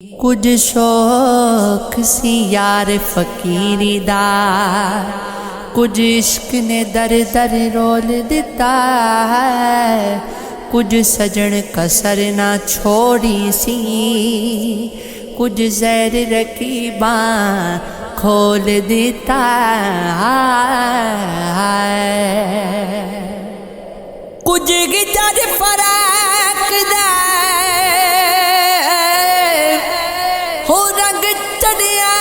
कुछ शौक सी यार फकीरी दा, कुछ इश्क ने दर दर रोल दिता है। कुछ सजन कसर ना छोड़ी सी, कुछ जहर रकीबा खोल देता है। कुछ गिजर फराक दा हो रंग चढ़िया,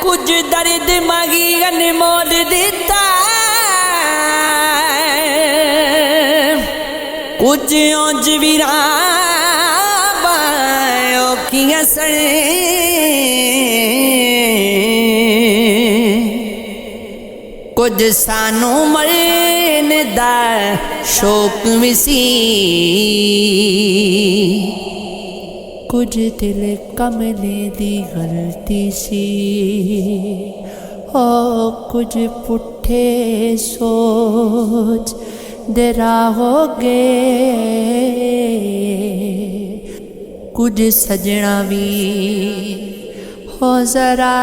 कुछ दर्द मागी अनमोल देता, कुछ औंज वीरा बायों सड़, कुछ सानू मरन दा शौक विसी, कुछ दिल कमले दी गलती सी। ओ कुछ पुठे सोच दरा हो गए, कुछ सजना भी हो जरा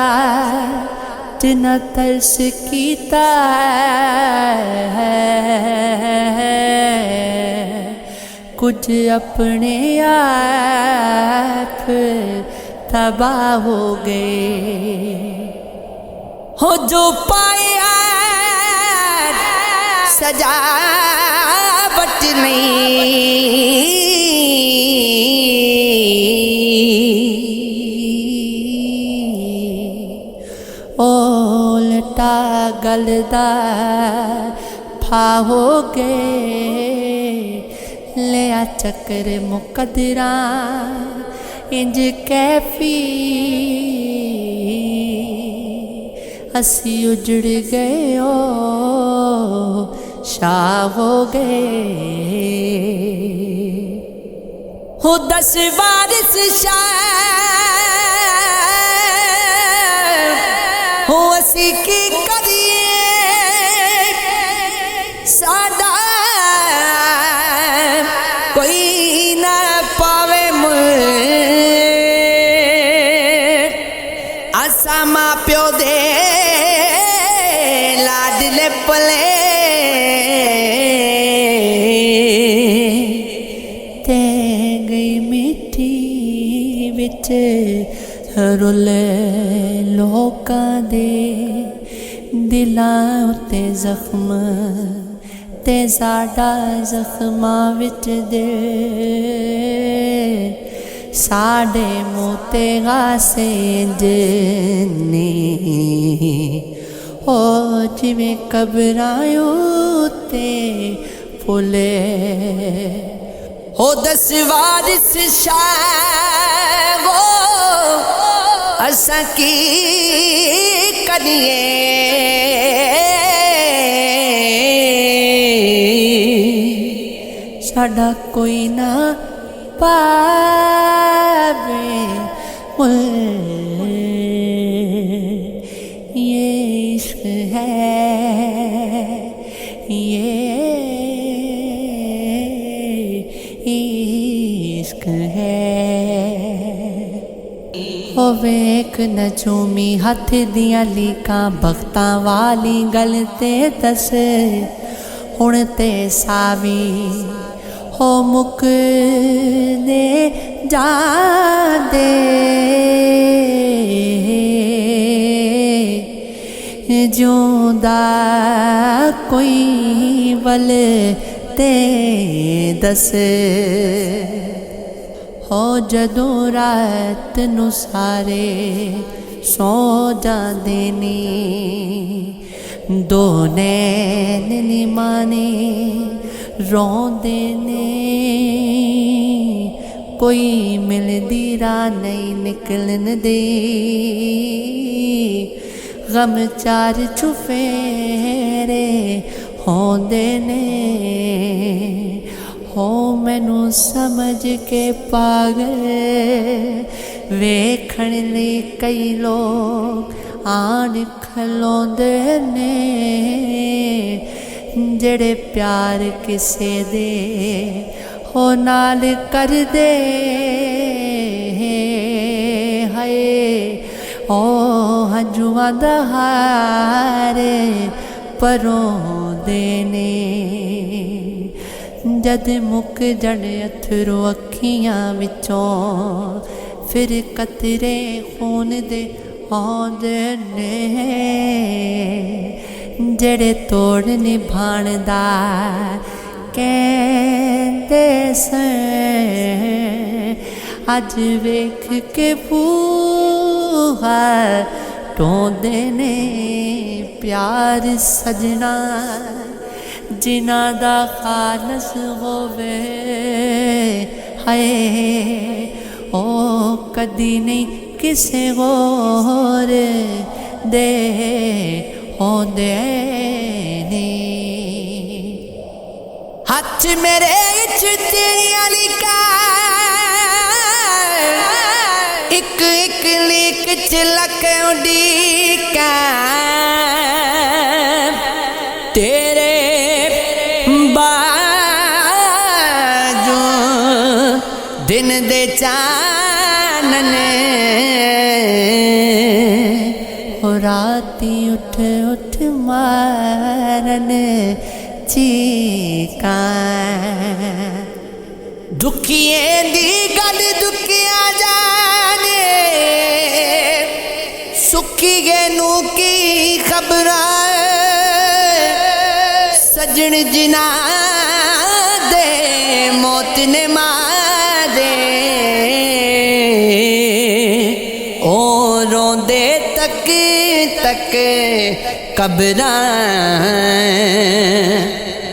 जिन्ना तरस कीता है। कुछ अपने आप तबाह हो गए, हो जो पाया सजावट नहीं, ओलटा गलदा फा हो गए। लिया चक्कर मुकदरा इंज कैफी, असी उजड़ गए ओ शाह हो गए। हो 10 वारिस शाह हो असी की करिए, सादा कोई ना पावे मुल, आसा मां प्यो दे लाडले पले, ते गई मिट्टी विच रुले लोकां दे दिलां उत्ते जख्म, ते साडा जख्मां विच दे साडे मोते गासे जने। ओ जिवें कबरां उत्ते फुले, हो 10 वारिस शाह वो असां की करिए। साडा कोई ना पावे मुल, ये इश्क है, ये इश्क है। ओ वेख नजूमी हथ दियां लीकां बख्तां वाली गल ते दस, हुण ते सावी हो मुक दे जांदे, जिउंदा कोई वल ते दस। हो जदों रात नूं सारे सौ जांदे नी, दो नैन निमाने रोंदे ने, कोई मिलदी राह नहीं निकलन दे, गम चार चुफेरे होंदे ने। हो मैनू समझ के पागल वेखण लई कई लोग आन खलोंदे ने, जड़े प्यार किसे दे हो नाल कर दे, ਹੰਝੂਆਂ ਦਾ ਹਾਰ ਪਰੋਂਦੇ ਨੇ। जद मुक जड़ अथरू अखियां विचों फिर कतरे खून दे आउंदे ने। जड़े तोड़ निभाण दा कहंदे सन अज वेख के फूहा टोंदे ने। प्यार सजना जिन्हां दा खालस होवे हाय ओ कदी नहीं किसे होर दे होंदे ने। हथ मेरे च तेरियां लिखा एक एक लिख च लख उड़ीका तेरे बाजू दिन दे चानने। राती उठ उठ मारन चीका दुखिए दी गल दुखिया जाने सुखिए नू की खबर सजन जिना दे मौत ने मारे ओ रोंदे तक तक कब्रां